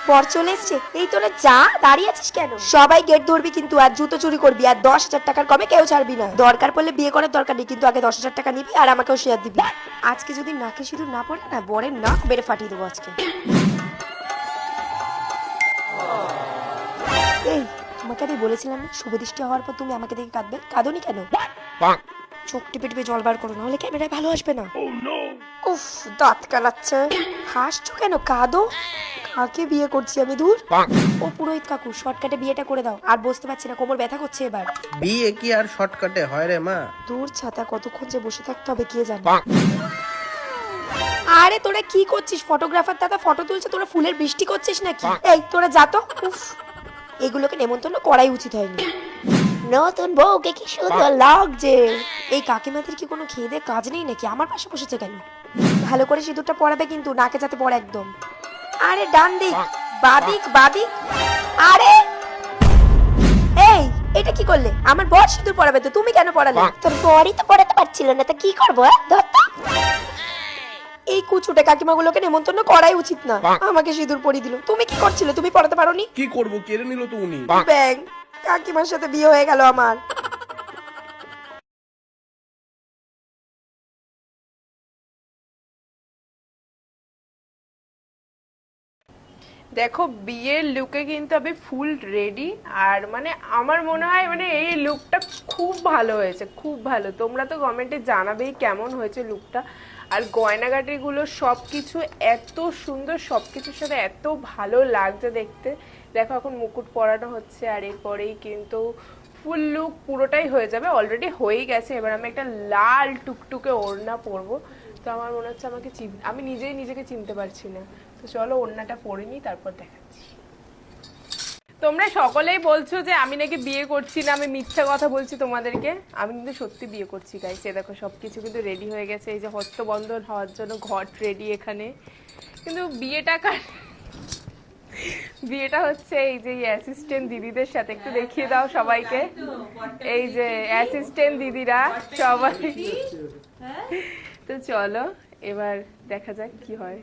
বর চলে এসছে। এই তোরা যা, দাঁড়িয়ে আছিস কেন? সবাই গেট ধরবি কিন্তু, আর জুতো চুরি করবি, আর 10,000 টাকার কমে কেউ ছাড়বি না। দরকার পড়লে বিয়ে করার দরকার নেই, কিন্তু আগে 10,000 টাকা নিবি আর আমাকেও শেয়ার দিবি। আজকে যদি নাকে সিঁদুর না পড়ে না, বরের নাক বেড়ে ফাটিয়ে দেবো আজকে। এই তোমাকে আমি বলেছিলাম না, শুভদৃষ্টি হওয়ার পর তুমি আমাকে দেখে কাঁদবে, কাঁদোনি কেন? চোখ টিপে টিপে জল বার করো, নাহলে ক্যামেরায় ভালো আসবে না। উফ, দাঁত কালাচ্ছে। হাসছো কেন? কাঁদো। কাকে বিয়ে করছি আমি? দূর। ও পুরোহিত কাকু, শর্টকাটে বিয়েটা করে দাও। আর বসতে পারছি না, কোমর ব্যথা করছে এবার। বিয়ে কি আর শর্টকাটে হয় রে মা? দূর ছাতা, কতক্ষণ যে বসে থাকতে হবে কে জানে। আরে তোরা কি করছিস? ফটোগ্রাফার দাদা ফটো তুলছে, তোরা ফুলের বৃষ্টি করছিস নাকি? এই তোরা যা তো। উফ, এগুলোকে নেমন্তন্ন করাই উচিত হয়নি। নতুন বউকে কি সুন্দর লাগছে। এই কাকিমাদের কি কোনো খেয়ে দিয়ে কাজ নেই নাকি? আমার পাশে বসেছে কেন? ভালো করে সিঁদুরটা পরাবে কিন্তু, নাকে যাতে পড়ে একদম। আরে ডান দিক, বাদিক বাদিক। আরে এই, এটা কি করলে? আমার বর সিঁদুর পরাবে তো, তুমি কেন পরালে? তোর বরই তো পরাতে পারছিল না, তা কি করবো? ধরতা। এই কুচুটে কাকিমাগুলোকে নেমন্তন্ন করাই উচিত না। আমাকে সিঁদুর পরিয়ে দিল। তুমি কি করছিলে? তুমি পরাতে পারোনি? কি করব, কেড়ে নিল তো উনি। ব্যাং, কাকিমার সাথে বিয়ে হয়ে গেল আমার। দেখো বিয়ের লুকে কিন্তু আমি ফুল রেডি। আর মানে আমার মনে হয় মানে এই লুকটা খুব ভালো হয়েছে, খুব ভালো। তোমরা তো কমেন্টে জানাবেই কেমন হয়েছে লুকটা। আর গয়নাগাটিগুলো সব কিছু এত সুন্দর, সব কিছুর সাথে এত ভালো লাগছে দেখতে। দেখো এখন মুকুট পরানো হচ্ছে, আর এরপরেই কিন্তু ফুল লুক পুরোটাই হয়ে যাবে। অলরেডি হয়েই গেছে। এবার আমি একটা লাল টুকটুকে ওড়না পরবো। তো আমার মনে হচ্ছে আমি নিজেই নিজেকে চিনতে পারছি না। তো চলো ওড়নাটা পরে নিই, তারপর দেখাচ্ছি। তোমরা সকলেই বলছো যে আমি নাকি বিয়ে করছি না, আমি মিথ্যা কথা বলছি তোমাদেরকে। আমি কিন্তু সত্যি বিয়ে করছি গাইস। এই দেখো সবকিছু কিন্তু রেডি হয়ে গেছে। এই যে হস্তবন্ধন হওয়ার জন্য ঘট রেডি এখানে। কিন্তু বিয়েটা হচ্ছে এই যে অ্যাসিস্ট্যান্ট দিদিদের সাথে। একটু দেখিয়ে দাও সবাইকে। এই যে অ্যাসিস্ট্যান্ট দিদিরা সবাই। তো চলো এবার দেখা যাক কি হয়।